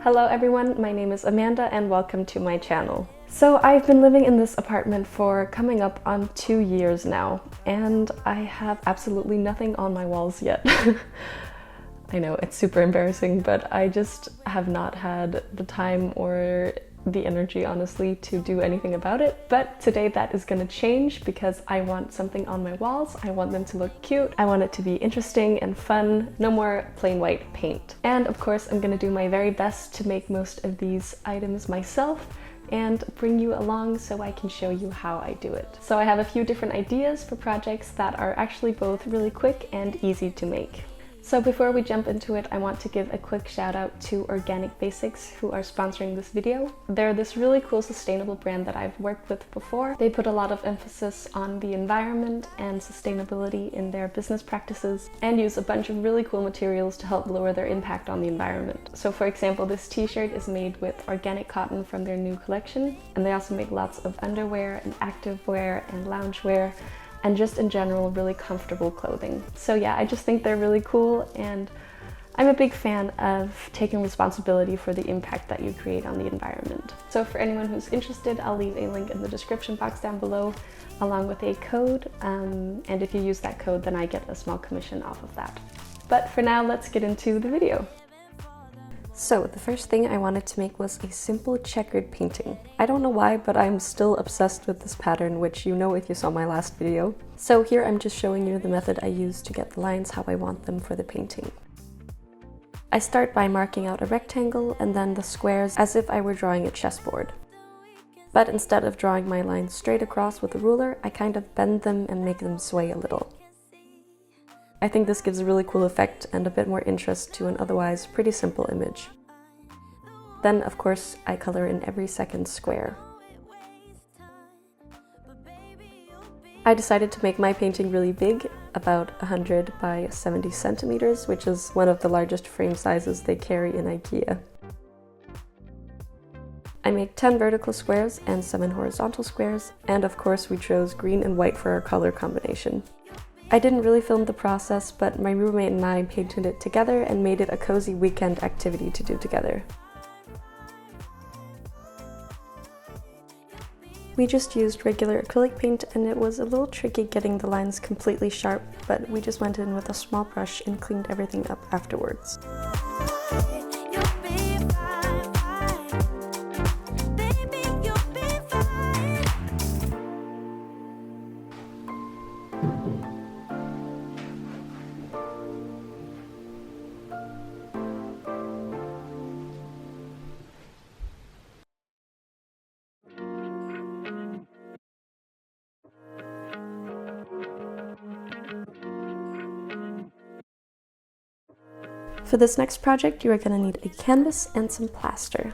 Hello everyone, my name is Amanda and welcome to my channel. So I've been living in this apartment for coming up on 2 years now, and I have absolutely nothing on my walls yet. I know, it's super embarrassing, but I just have not had the time or the energy, honestly, to do anything about it. But today that is gonna change because I want something on my walls. I want them to look cute. I want it to be interesting and fun. No more plain white paint. And of course, I'm gonna do my very best to make most of these items myself and bring you along so I can show you how I do it. So I have a few different ideas for projects that are actually both really quick and easy to make. So before we jump into it, I want to give a quick shout out to Organic Basics, who are sponsoring this video. They're this really cool sustainable brand that I've worked with before. They put a lot of emphasis on the environment and sustainability in their business practices and use a bunch of really cool materials to help lower their impact on the environment. So for example, this t-shirt is made with organic cotton from their new collection, and they also make lots of underwear and activewear and loungewear, and just in general really comfortable clothing. So yeah, I just think they're really cool, and I'm a big fan of taking responsibility for the impact that you create on the environment. So for anyone who's interested, I'll leave a link in the description box down below along with a code, and if you use that code then I get a small commission off of that. But for now, let's get into the video. So the first thing I wanted to make was a simple checkered painting. I don't know why, but I'm still obsessed with this pattern, which you know if you saw my last video. So here I'm just showing you the method I use to get the lines how I want them for the painting. I start by marking out a rectangle and then the squares as if I were drawing a chessboard. But instead of drawing my lines straight across with a ruler, I kind of bend them and make them sway a little. I think this gives a really cool effect and a bit more interest to an otherwise pretty simple image. Then, of course, I color in every second square. I decided to make my painting really big, about 100 by 70 centimeters, which is one of the largest frame sizes they carry in IKEA. I made 10 vertical squares and 7 horizontal squares, and of course we chose green and white for our color combination. I didn't really film the process, but my roommate and I painted it together and made it a cozy weekend activity to do together. We just used regular acrylic paint, and it was a little tricky getting the lines completely sharp, but we just went in with a small brush and cleaned everything up afterwards. For this next project, you are going to need a canvas and some plaster.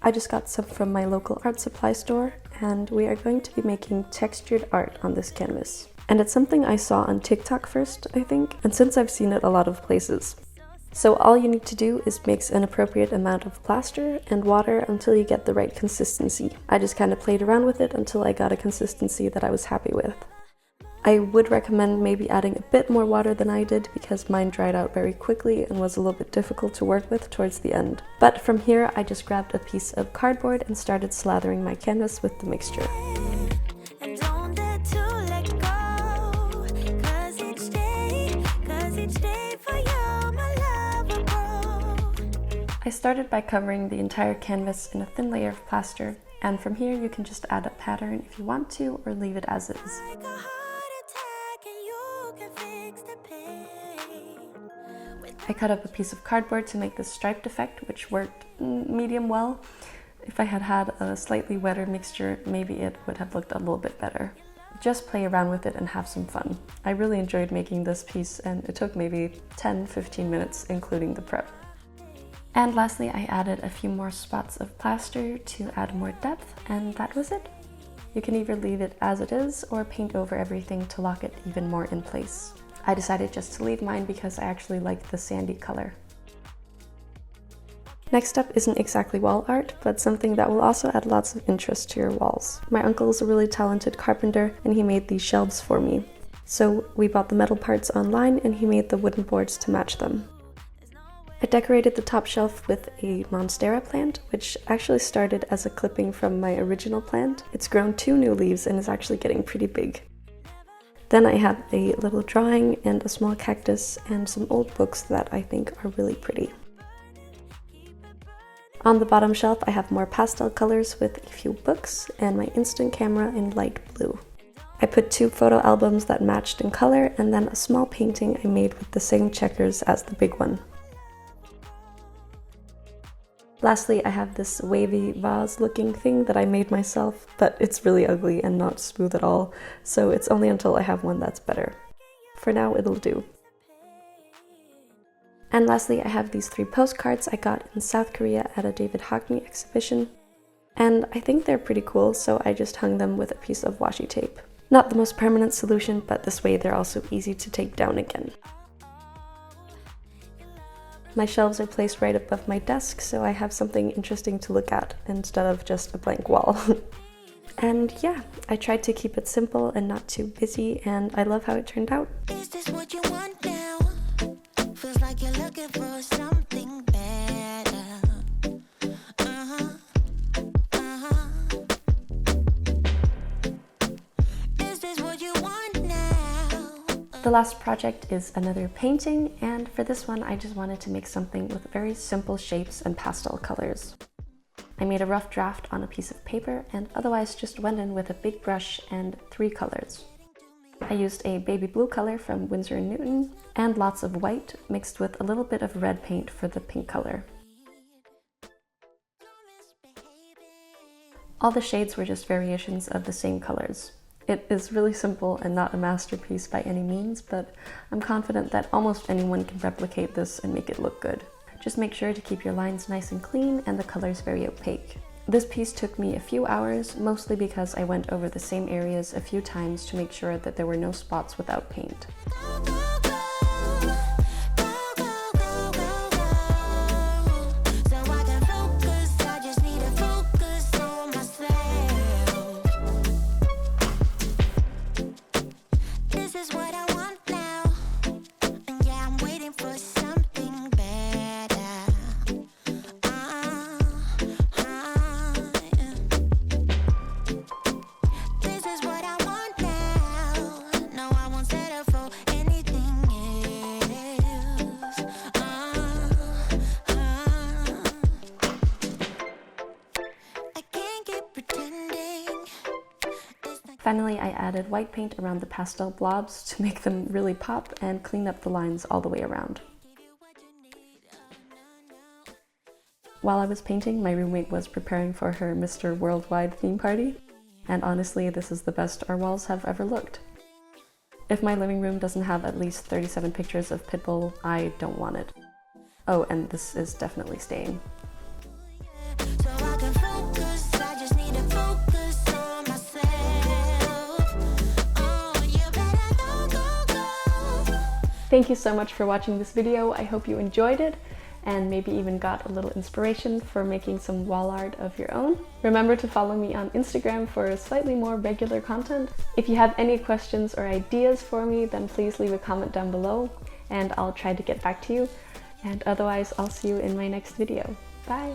I just got some from my local art supply store, and we are going to be making textured art on this canvas. And it's something I saw on TikTok first, I think, and since I've seen it a lot of places. So all you need to do is mix an appropriate amount of plaster and water until you get the right consistency. I just kind of played around with it until I got a consistency that I was happy with. I would recommend maybe adding a bit more water than I did because mine dried out very quickly and was a little bit difficult to work with towards the end. But from here, I just grabbed a piece of cardboard and started slathering my canvas with the mixture. I started by covering the entire canvas in a thin layer of plaster, and from here you can just add a pattern if you want to or leave it as is. I cut up a piece of cardboard to make this striped effect, which worked medium well. If I had had a slightly wetter mixture, maybe it would have looked a little bit better. Just play around with it and have some fun. I really enjoyed making this piece, and it took maybe 10-15 minutes, including the prep. And lastly, I added a few more spots of plaster to add more depth, and that was it. You can either leave it as it is or paint over everything to lock it even more in place. I decided just to leave mine because I actually like the sandy color. Next up isn't exactly wall art, but something that will also add lots of interest to your walls. My uncle is a really talented carpenter, and he made these shelves for me. So we bought the metal parts online and he made the wooden boards to match them. I decorated the top shelf with a monstera plant, which actually started as a clipping from my original plant. It's grown 2 new leaves and is actually getting pretty big. Then I have a little drawing and a small cactus and some old books that I think are really pretty. On the bottom shelf I have more pastel colors with a few books and my instant camera in light blue. I put 2 photo albums that matched in color and then a small painting I made with the same checkers as the big one. Lastly, I have this wavy vase looking thing that I made myself, but it's really ugly and not smooth at all, so it's only until I have one that's better. For now, it'll do. And lastly, I have these 3 postcards I got in South Korea at a David Hockney exhibition. And I think they're pretty cool, so I just hung them with a piece of washi tape. Not the most permanent solution, but this way they're also easy to take down again. My shelves are placed right above my desk, so I have something interesting to look at instead of just a blank wall. And yeah, I tried to keep it simple and not too busy, and I love how it turned out. Is this what you want now? Feels like you're looking for something better. Is this what you want now? The last project is another painting, and for this one I just wanted to make something with very simple shapes and pastel colors. I made a rough draft on a piece of paper and otherwise just went in with a big brush and 3 colors. I used a baby blue color from Winsor & Newton and lots of white mixed with a little bit of red paint for the pink color. All the shades were just variations of the same colors. It is really simple and not a masterpiece by any means, but I'm confident that almost anyone can replicate this and make it look good. Just make sure to keep your lines nice and clean and the colors very opaque. This piece took me a few hours, mostly because I went over the same areas a few times to make sure that there were no spots without paint. Finally, I added white paint around the pastel blobs to make them really pop and clean up the lines all the way around. While I was painting, my roommate was preparing for her Mr. Worldwide theme party, and honestly, this is the best our walls have ever looked. If my living room doesn't have at least 37 pictures of Pitbull, I don't want it. Oh, and this is definitely staying. Thank you so much for watching this video. I hope you enjoyed it and maybe even got a little inspiration for making some wall art of your own. Remember to follow me on Instagram for slightly more regular content. If you have any questions or ideas for me, then please leave a comment down below and I'll try to get back to you. And otherwise, I'll see you in my next video. Bye!